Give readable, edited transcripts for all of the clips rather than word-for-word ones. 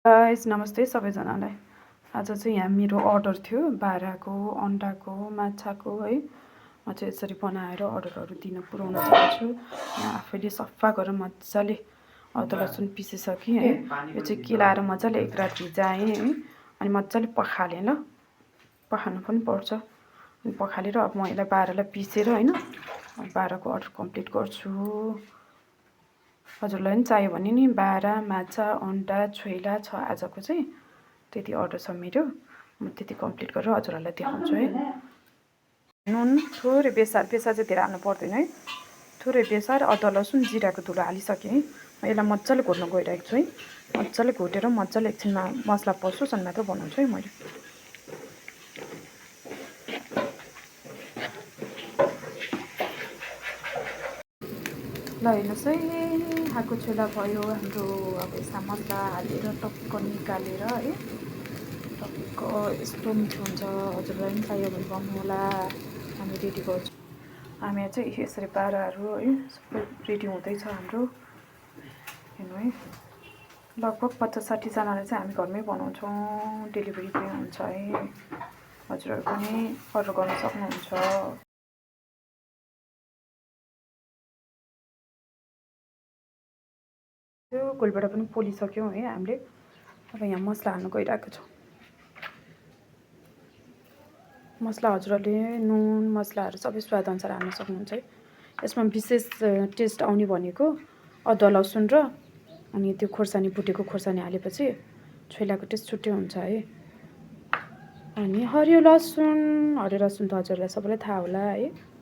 Guys नमस्ते सबैजनालाई। आज चाहिँ यहाँ मेरो अर्डर थियो बाह्रको, अन्डाको, माछाको है। म चाहिँ यसरी बनाएर अर्डरहरू दिन पुऱ्याउन चाहन्छु। यहाँ आफैले सफा गरेर मजाले अदुवा लसुन पिसिसकेँ है। यो चाहिँ केलाएर मजाले एक रात भिजाएँ है। अनि मजाले पखालेँ ल, पखाल्नु पनि पर्छ। अनि पखालेर अब म यसलाई 12लाई पिसेर होइन 12को अर्डर कम्प्लिट गर्छु। हजुरलाई पनि चाहियो भने नि 12 माछा, अन्डा, छोइला छ आजको चाहिँ। त्यति अर्डर छ मेरो। म त्यति कम्प्लिट गरेर हजुरहरूलाई देखाउँछु है। नुन थोरै बेसार चाहिँ धेरै हाल्नु पर्दैन है। थोरै बेसार, अदुवा लसुन जिराको धुलो हालिसकेँ है। म यसलाई मजाले घोट्न गइरहेको छु है। मजाले घोटेर मजाले एकछिनमा मसला पस्योस् अनि मात्र बनाउँछु है मैले। ल हेर्नुहोस् है, हाको छोइला भयो हाम्रो। अब यसमा मसला हालेर टक्क निकालेर है, टक्क यस्तो मिठो हुन्छ। हजुरलाई पनि चाहियो भने भन्नु होला, हामी रेडी गर्छौँ। हामी चाहिँ यसरी बाह्रहरू है सबै रेडी हुँदैछ हाम्रो। हेर्नु है, लगभग 50-60जनालाई चाहिँ हामी घरमै बनाउँछौँ। डेलिभरी पनि हुन्छ है। हजुरहरू पनि अर्डर गर्न सक्नुहुन्छ। त्यो गोलबाट पनि पोलिसक्यौँ है हामीले। अब यहाँ मसला हाल्नु गइरहेको छौँ। मसला हजुरहरूले नुन मसलाहरू सबै स्वादअनुसार हाल्न सक्नुहुन्छ है। यसमा विशेष टेस्ट आउने भनेको अदुवा लसुन र अनि त्यो खोर्सानी, भुटेको खोर्सानी हालेपछि छोइलाको टेस्ट छुट्टै हुन्छ है। अनि हरियो लसुन त हजुरलाई सबैलाई थाहा होला है।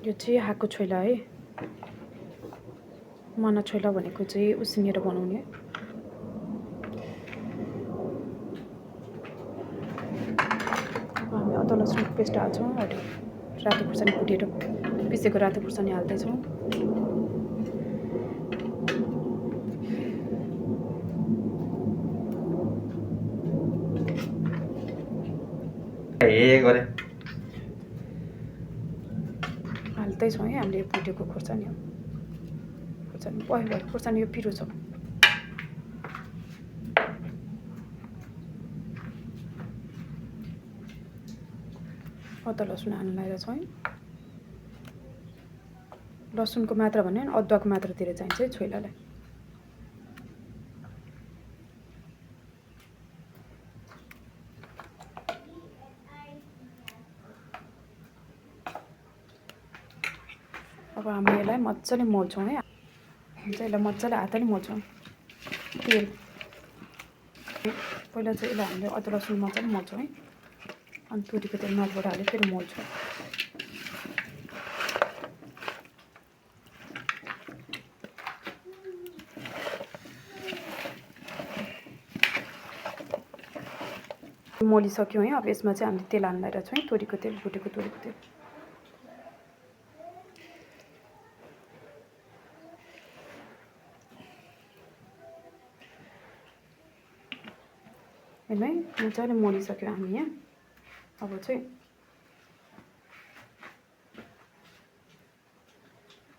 यो चाहिँ हाको छोइला है। मना छोइला भनेको चाहिँ उसिनेर बनाउने। हामी अदुवा लसुनको पेस्ट हाल्छौँ। अनि रातो खुर्सानी भुटेर पिसेको रातो खुर्सानी हाल्दैछौँ। हाल्दैछौँ है हामीले। भुटेको खोर्सानी हो, खोर्सानी यो पिरो छ। अदुवा लसुन हाल्न लगाइरहेछौँ है। लसुनको मात्रा भने अदुवाको मात्रा धेरै चाहिन्छ है छोइलालाई। अब हामी यसलाई मजाले मोल्छौँ है। यसलाई मजाले हातले मोल्छौँ। तेल पहिला चाहिँ यसलाई हामीले अदुवा लसुन मजाले मोल्छौँ है। अनि तोरीको तेल माथिबाट हालेर फेरि मोल्छौँ। मोलिसक्यौँ है। अब यसमा चाहिँ हामीले तेल हाल्न लगाइरहेछौँ है। तोरीको तेल, भुटेको तोरीको तेल। यसलाई मजाले मोलिसक्यौँ हामी यहाँ। अब चाहिँ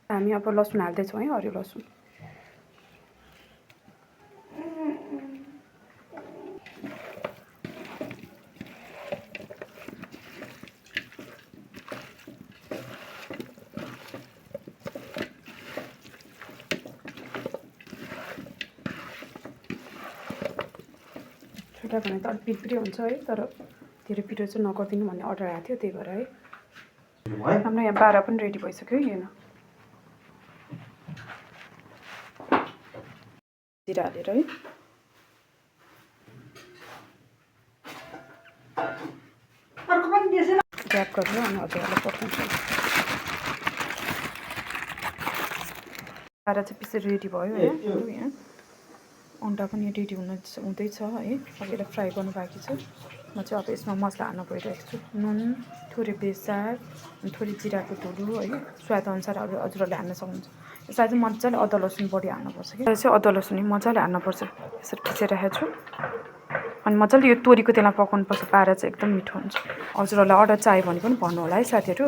हामी अब लसुन हाल्दैछौँ है, हरियो लसुन। छोइला भने त अलिक पिरपिरी हुन्छ है, तर धेरै पिरो चाहिँ नगरिदिनु भन्ने अर्डर आएको थियो, त्यही भएर है। हाम्रो यहाँ 12 पनि रेडी भइसक्यो है। हेर्नु, जिरा हालेर है। ग्याप गरेर अनि हजुरहरूलाई पठाउँछु। 12 चाहिँ पिसेर रेडी भयो है। यहाँ अन्डा पनि रेडी हुँदैछ है। अब यसलाई फ्राई गर्नु बाँकी छ। म चाहिँ अब यसमा मसला हाल्न गइरहेको छु। नुन, थोरै बेसार, अनि थोरै जिराको धुलो है। स्वादअनुसार अब हजुरहरूले हाल्न सक्नुहुन्छ। यसलाई चाहिँ मजाले अदुवा लसुन बढी हाल्नुपर्छ कि चाहिँ अदुवा लसुन मजाले हाल्नुपर्छ। यसरी पिसिरहेको छु। अनि मजाले यो तोरीको तेलमा पकाउनुपर्छ। 12 चाहिँ एकदम मिठो हुन्छ। हजुरहरूलाई अर्डर चाहियो भने पनि भन्नु होला है साथीहरू।